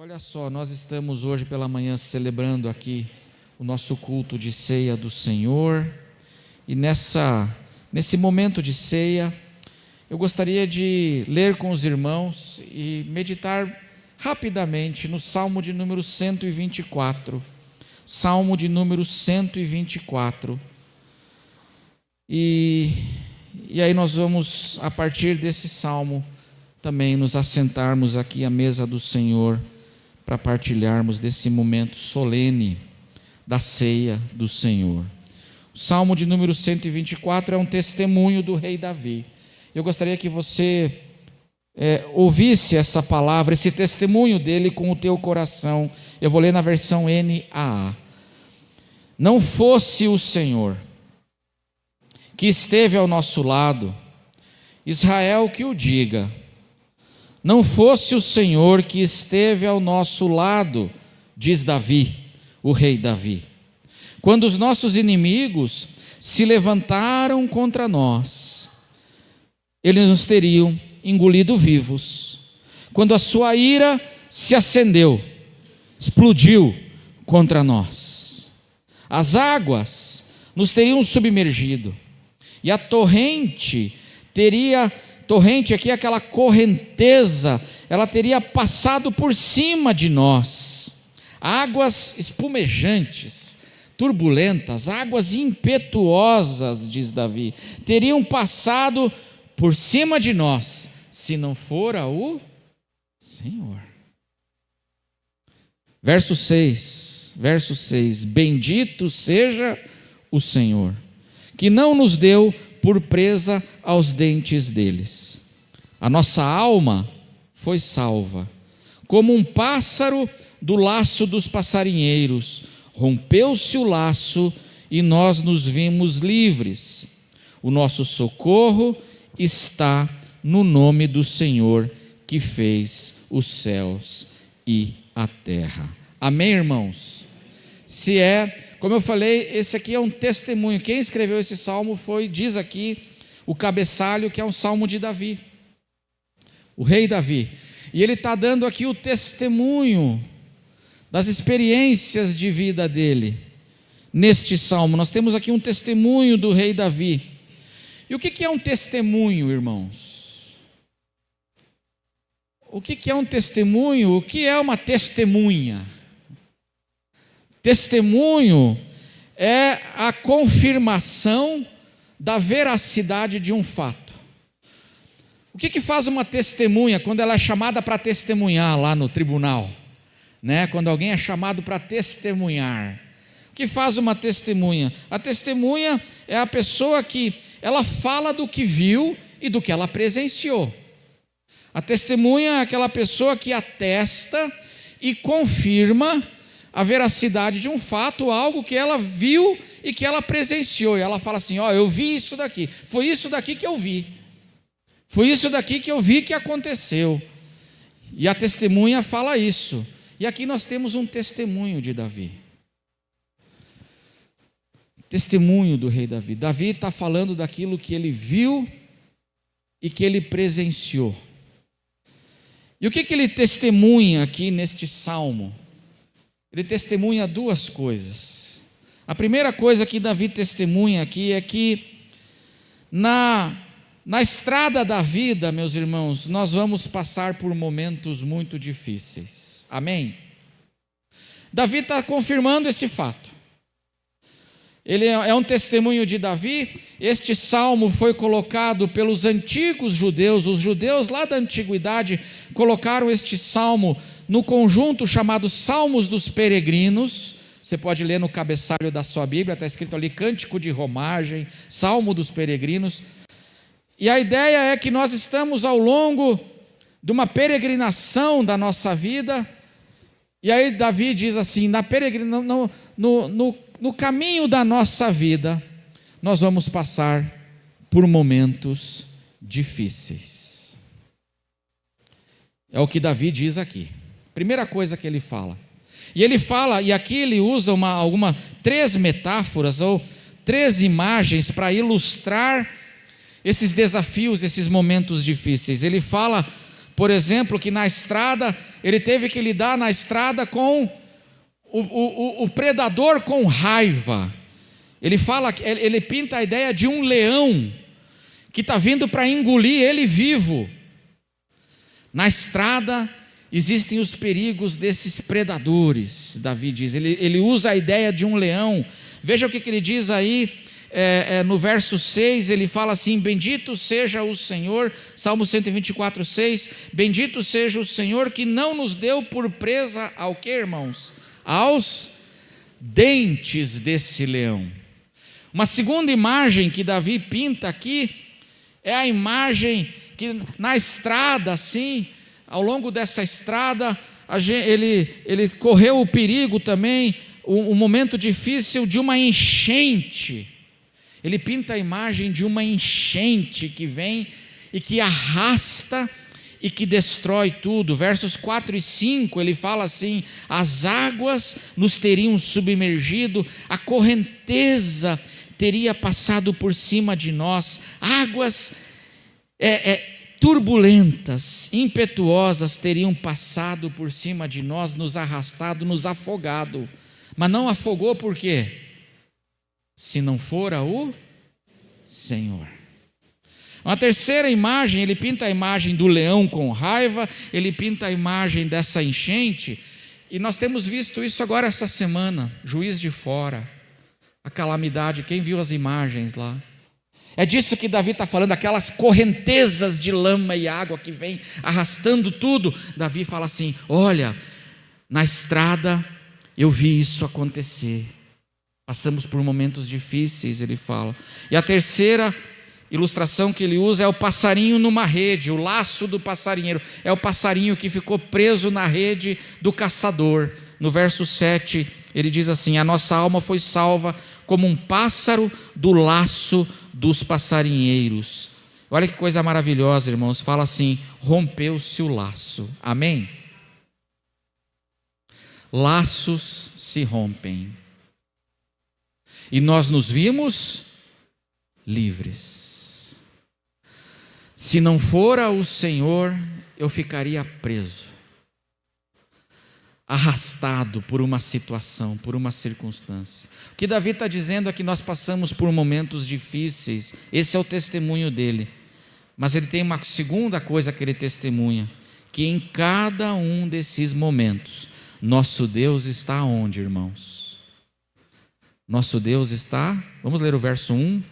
Olha só, nós estamos hoje pela manhã celebrando aqui o nosso culto de ceia do Senhor, e nesse momento de ceia, eu gostaria de ler com os irmãos e meditar rapidamente no Salmo de número 124, Salmo de número 124, e aí nós vamos, a partir desse Salmo, também nos assentarmos aqui à mesa do Senhor, para partilharmos desse momento solene da ceia do Senhor. O Salmo de número 124 é um testemunho do rei Davi. Eu gostaria que você ouvisse essa palavra, esse testemunho dele com o teu coração. Eu vou ler na versão NAA. Não fosse o Senhor que esteve ao nosso lado, Israel que o diga. Não fosse o Senhor que esteve ao nosso lado, diz Davi, o rei Davi. Quando os nossos inimigos se levantaram contra nós, eles nos teriam engolido vivos. Quando a sua ira se acendeu, explodiu contra nós. As águas nos teriam submergido, e a torrente aqui, aquela correnteza, ela teria passado por cima de nós. Águas espumejantes, turbulentas, águas impetuosas, diz Davi, teriam passado por cima de nós, se não fora o Senhor. Verso 6, bendito seja o Senhor, que não nos deu por presa aos dentes deles. A nossa alma foi salva, como um pássaro do laço dos passarinheiros. Rompeu-se o laço e nós nos vimos livres. O nosso socorro está no nome do Senhor, que fez os céus e a terra. Amém, irmãos? Como eu falei, esse aqui é um testemunho. Quem escreveu esse salmo diz aqui, o cabeçalho, que é um salmo de Davi, o rei Davi. E ele está dando aqui o testemunho das experiências de vida dele. Neste salmo, nós temos aqui um testemunho do rei Davi. E o que é um testemunho, irmãos? O que é um testemunho? O que é uma testemunha? Testemunho é a confirmação da veracidade de um fato. O que faz uma testemunha quando ela é chamada para testemunhar lá no tribunal? Quando alguém é chamado para testemunhar. O que faz uma testemunha? A testemunha é a pessoa que ela fala do que viu e do que ela presenciou. A testemunha é aquela pessoa que atesta e confirma a veracidade de um fato, algo que ela viu e que ela presenciou. E ela fala assim: eu vi isso daqui, foi isso daqui que eu vi, foi isso daqui que eu vi que aconteceu. E a testemunha fala isso. E aqui nós temos um testemunho de Davi. Testemunho do rei Davi. Davi está falando daquilo que ele viu e que ele presenciou. E o que ele testemunha aqui neste salmo? Ele testemunha duas coisas. A primeira coisa que Davi testemunha aqui é que na estrada da vida, meus irmãos, nós vamos passar por momentos muito difíceis. Amém? Davi está confirmando esse fato. Ele é um testemunho de Davi. Este salmo foi colocado pelos antigos judeus. Os judeus lá da antiguidade colocaram este salmo no conjunto chamado Salmos dos Peregrinos. Você pode ler no cabeçalho da sua Bíblia, está escrito ali Cântico de Romagem, Salmo dos Peregrinos. E a ideia é que nós estamos ao longo de uma peregrinação da nossa vida. E aí Davi diz assim: no caminho da nossa vida, nós vamos passar por momentos difíceis. É o que Davi diz aqui. Primeira coisa que ele fala. E ele fala, e aqui ele usa três metáforas ou três imagens para ilustrar esses desafios, esses momentos difíceis. Ele fala por exemplo, que na estrada, ele teve que lidar na estrada com o predador com raiva. Ele pinta a ideia de um leão que está vindo para engolir ele vivo. Na estrada existem os perigos desses predadores, Davi diz. Ele usa a ideia de um leão. Veja o que ele diz aí, no verso 6, ele fala assim: bendito seja o Senhor, Salmo 124, 6, bendito seja o Senhor que não nos deu por presa ao que, irmãos? Aos dentes desse leão. Uma segunda imagem que Davi pinta aqui é a imagem que na estrada, assim, ao longo dessa estrada, ele correu o perigo também, um momento difícil de uma enchente. Ele pinta a imagem de uma enchente que vem e que arrasta e que destrói tudo. Versos 4 e 5, ele fala assim: as águas nos teriam submergido, a correnteza teria passado por cima de nós, águas turbulentas, impetuosas teriam passado por cima de nós, nos arrastado, nos afogado. Mas não afogou por quê? Se não fora o Senhor. Uma terceira imagem, ele pinta a imagem do leão com raiva, ele pinta a imagem dessa enchente, e nós temos visto isso agora essa semana, Juiz de Fora, a calamidade. Quem viu as imagens lá? É disso que Davi está falando, aquelas correntezas de lama e água que vem arrastando tudo. Davi fala assim: olha, na estrada eu vi isso acontecer, passamos por momentos difíceis, ele fala. E a terceira ilustração que ele usa é o passarinho numa rede, o laço do passarinheiro, é o passarinho que ficou preso na rede do caçador. No verso 7 ele diz assim: a nossa alma foi salva como um pássaro do laço dos passarinheiros. Olha que coisa maravilhosa, irmãos. Fala assim: rompeu-se o laço. Amém? Laços se rompem e nós nos vimos livres. Se não fora o Senhor, eu ficaria preso, arrastado por uma situação, por uma circunstância. O que Davi está dizendo é que nós passamos por momentos difíceis. Esse é o testemunho dele. Mas ele tem uma segunda coisa que ele testemunha: que em cada um desses momentos, nosso Deus está onde, irmãos? Nosso Deus está, vamos ler o verso 1,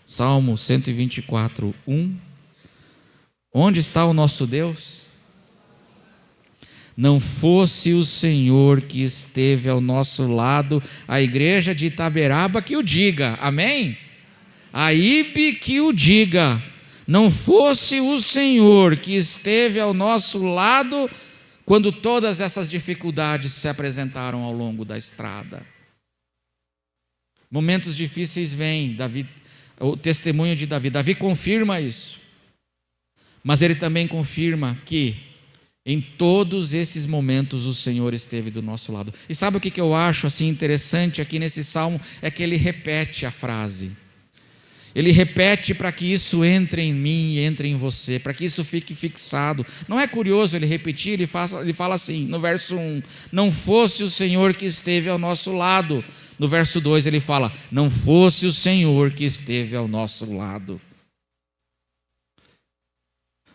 Salmo 124, 1. Onde está o nosso Deus? Não fosse o Senhor que esteve ao nosso lado, a igreja de Itaberaba que o diga, amém? A IB que o diga. Não fosse o Senhor que esteve ao nosso lado quando todas essas dificuldades se apresentaram ao longo da estrada. Momentos difíceis vêm, o testemunho de Davi. Davi confirma isso, mas ele também confirma que em todos esses momentos o Senhor esteve do nosso lado. E sabe o que eu acho assim interessante aqui nesse salmo? É que ele repete a frase. Ele repete para que isso entre em mim e entre em você, para que isso fique fixado. Não é curioso ele repetir? Ele fala assim, no verso 1, não fosse o Senhor que esteve ao nosso lado. No verso 2 ele fala, não fosse o Senhor que esteve ao nosso lado.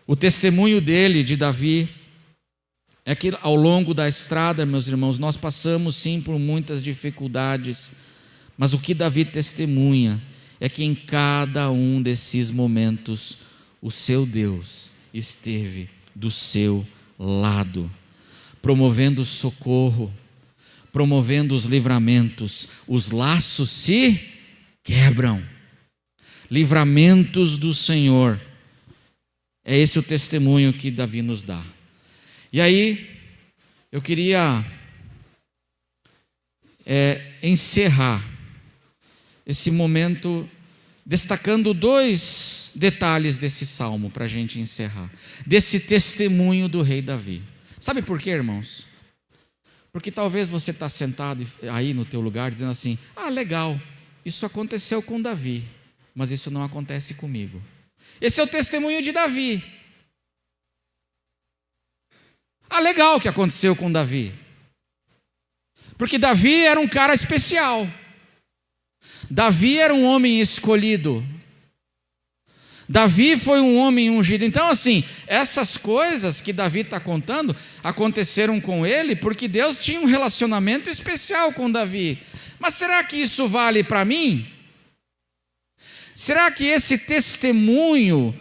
O testemunho dele, de Davi, é que ao longo da estrada, meus irmãos, nós passamos sim por muitas dificuldades, mas o que Davi testemunha é que em cada um desses momentos o seu Deus esteve do seu lado, promovendo socorro, promovendo os livramentos. Os laços se quebram, livramentos do Senhor. É esse o testemunho que Davi nos dá. E aí, eu queria encerrar esse momento destacando 2 detalhes desse salmo para a gente encerrar, desse testemunho do rei Davi. Sabe por quê, irmãos? Porque talvez você está sentado aí no teu lugar dizendo assim, legal, isso aconteceu com Davi, mas isso não acontece comigo. Esse é o testemunho de Davi. Ah, legal o que aconteceu com Davi. Porque Davi era um cara especial. Davi era um homem escolhido. Davi foi um homem ungido. Então, assim, essas coisas que Davi está contando aconteceram com ele porque Deus tinha um relacionamento especial com Davi. Mas será que isso vale para mim? Será que esse testemunho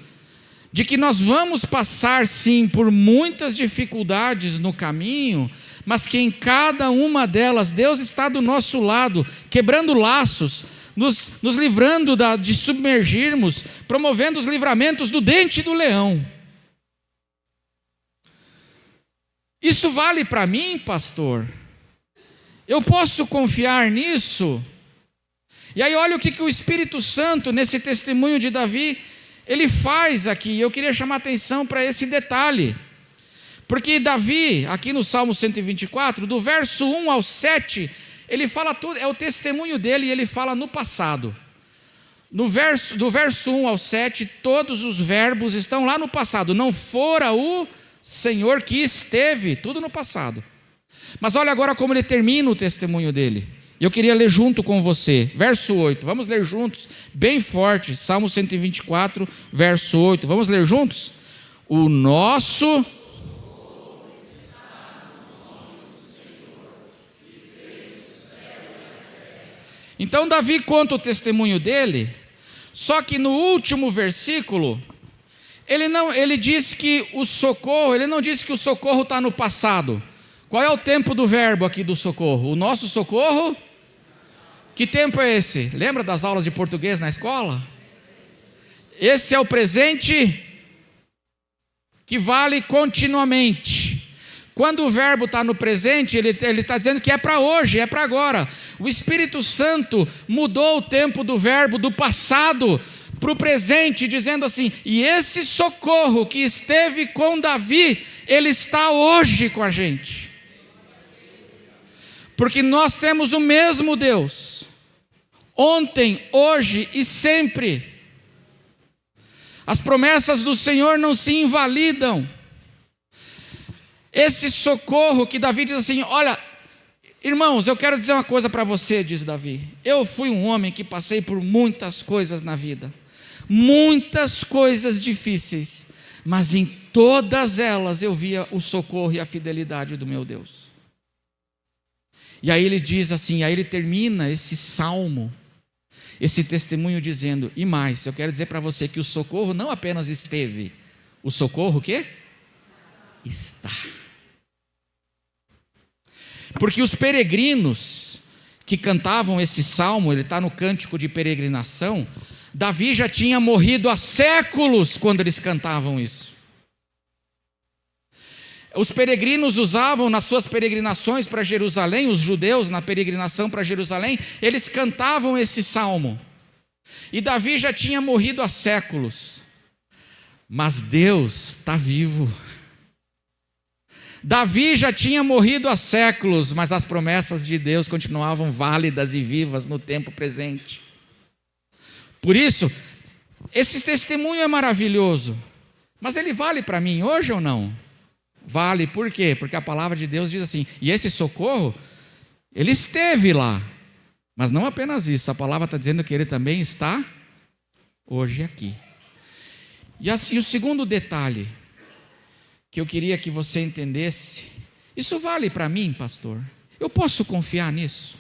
de que nós vamos passar, sim, por muitas dificuldades no caminho, mas que em cada uma delas Deus está do nosso lado, quebrando laços, nos livrando de submergirmos, promovendo os livramentos do dente do leão. Isso vale para mim, pastor? Eu posso confiar nisso? E aí olha o que o Espírito Santo, nesse testemunho de Davi, ele faz aqui. Eu queria chamar atenção para esse detalhe. Porque Davi, aqui no Salmo 124, do verso 1 ao 7, ele fala tudo, é o testemunho dele e ele fala no passado. Do verso 1 ao 7, todos os verbos estão lá no passado. Não fora o Senhor que esteve, tudo no passado. Mas olha agora como ele termina o testemunho dele. Eu queria ler junto com você, verso 8, vamos ler juntos, bem forte, Salmo 124, verso 8, vamos ler juntos? O nosso... Então Davi conta o testemunho dele, só que no último versículo, ele diz que o socorro, ele não diz que o socorro está no passado. Qual é o tempo do verbo aqui do socorro? O nosso socorro? Que tempo é esse? Lembra das aulas de português na escola? Esse é o presente que vale continuamente. Quando o verbo está no presente, ele está dizendo que é para hoje, é para agora. O Espírito Santo mudou o tempo do verbo do passado para o presente, dizendo assim, e esse socorro que esteve com Davi, ele está hoje com a gente. Porque nós temos o mesmo Deus, ontem, hoje e sempre. As promessas do Senhor não se invalidam. Esse socorro que Davi diz assim, olha, irmãos, eu quero dizer uma coisa para você, diz Davi. Eu fui um homem que passei por muitas coisas na vida, muitas coisas difíceis, mas em todas elas eu via o socorro e a fidelidade do meu Deus. E aí ele diz assim, aí ele termina esse salmo, esse testemunho dizendo, e mais, eu quero dizer para você que o socorro não apenas esteve, o socorro o quê? Está. Porque os peregrinos que cantavam esse salmo, ele está no cântico de peregrinação, Davi já tinha morrido há séculos quando eles cantavam isso. Os peregrinos usavam nas suas peregrinações para Jerusalém, os judeus na peregrinação para Jerusalém, eles cantavam esse salmo. E Davi já tinha morrido há séculos. Mas Deus está vivo. Davi já tinha morrido há séculos, mas as promessas de Deus continuavam válidas e vivas no tempo presente. Por isso, esse testemunho é maravilhoso, mas ele vale para mim hoje ou não? Vale, por quê? Porque a palavra de Deus diz assim, e esse socorro, ele esteve lá, mas não apenas isso, a palavra está dizendo que ele também está hoje aqui. E o segundo detalhe, que eu queria que você entendesse, isso vale para mim, pastor? Eu posso confiar nisso?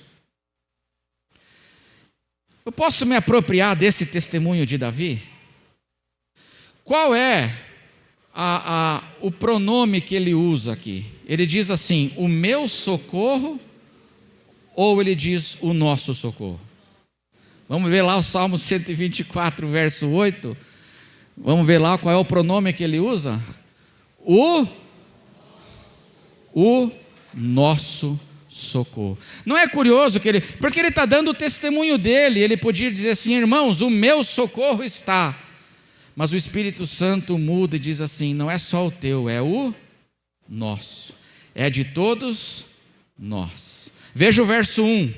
Eu posso me apropriar desse testemunho de Davi? Qual é o pronome que ele usa aqui? Ele diz assim, o meu socorro, ou ele diz o nosso socorro? Vamos ver lá o Salmo 124, verso 8. Vamos ver lá qual é o pronome que ele usa? O nosso socorro. Não é curioso que porque ele está dando o testemunho dele, ele podia dizer assim, irmãos, o meu socorro está. Mas o Espírito Santo muda e diz assim, não é só o teu, é o nosso. É de todos nós. Veja o verso 1.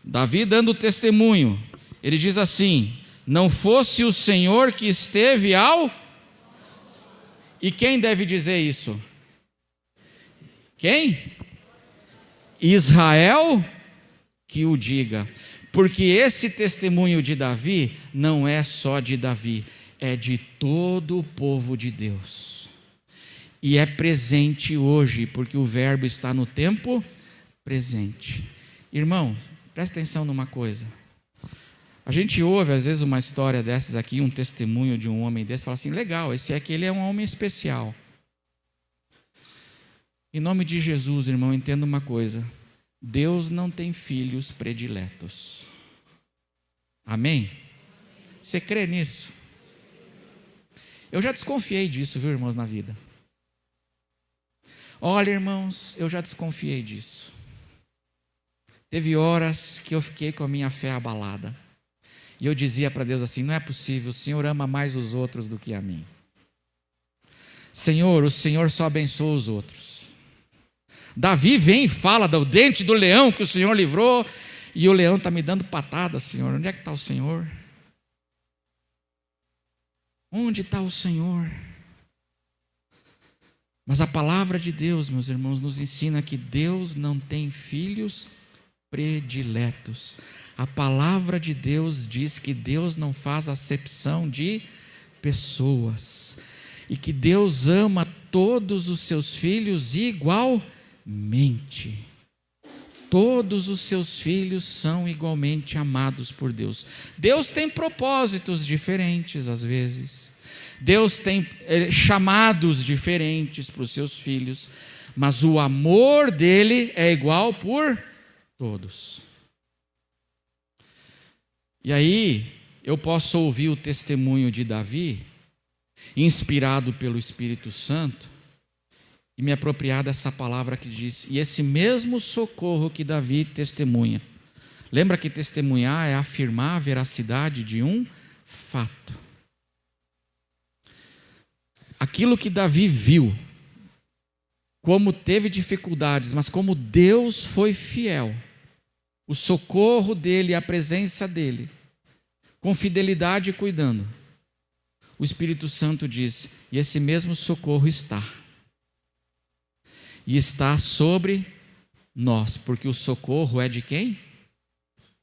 Davi dando o testemunho. Ele diz assim, não fosse o Senhor que esteve ao... E quem deve dizer isso? Quem? Israel que o diga. Porque esse testemunho de Davi não é só de Davi, é de todo o povo de Deus. E é presente hoje, porque o verbo está no tempo presente. Irmão, presta atenção numa coisa. A gente ouve às vezes uma história dessas aqui, um testemunho de um homem desse, fala assim, legal, esse aqui ele é um homem especial. Em nome de Jesus, irmão, entenda uma coisa. Deus não tem filhos prediletos. Amém? Você crê nisso? Eu já desconfiei disso, viu, irmãos, na vida. Olha, irmãos, eu já desconfiei disso. Teve horas que eu fiquei com a minha fé abalada. E eu dizia para Deus assim, não é possível, o Senhor ama mais os outros do que a mim. Senhor, o Senhor só abençoa os outros. Davi vem e fala do dente do leão que o Senhor livrou, e o leão está me dando patada, Senhor. Onde é que está o Senhor? Onde está o Senhor? Mas a palavra de Deus, meus irmãos, nos ensina que Deus não tem filhos prediletos. A palavra de Deus diz que Deus não faz acepção de pessoas, e que Deus ama todos os seus filhos igualmente. Todos os seus filhos são igualmente amados por Deus. Deus tem propósitos diferentes às vezes. Deus tem chamados diferentes para os seus filhos, mas o amor dele é igual por todos. E aí, eu posso ouvir o testemunho de Davi, inspirado pelo Espírito Santo, e me apropriar dessa palavra que diz, e esse mesmo socorro que Davi testemunha. Lembra que testemunhar é afirmar a veracidade de um fato. Aquilo que Davi viu, como teve dificuldades, mas como Deus foi fiel, o socorro dele, a presença dele, com fidelidade e cuidando, o Espírito Santo diz, e esse mesmo socorro está. E está sobre nós, porque o socorro é de quem?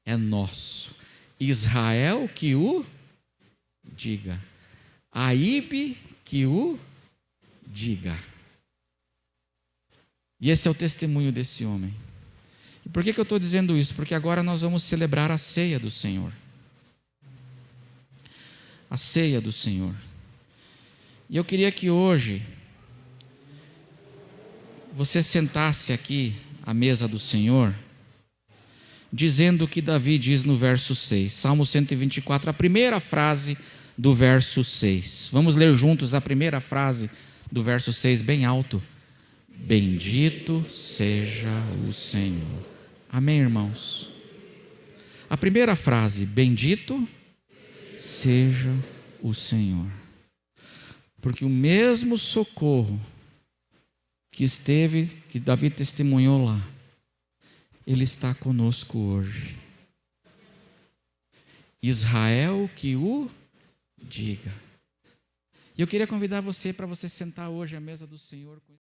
É nosso. Israel que o diga. Aíbe que o diga. E esse é o testemunho desse homem. E por que eu estou dizendo isso? Porque agora nós vamos celebrar a ceia do Senhor. A ceia do Senhor. E eu queria que hoje você sentasse aqui à mesa do Senhor, dizendo o que Davi diz no verso 6, Salmo 124, a primeira frase do verso 6. Vamos ler juntos a primeira frase do verso 6, bem alto. Bendito seja o Senhor. Amém, irmãos? A primeira frase, bendito seja o Senhor. Porque o mesmo socorro que Davi testemunhou lá, ele está conosco hoje. Israel que o diga. E eu queria convidar você para você sentar hoje à mesa do Senhor.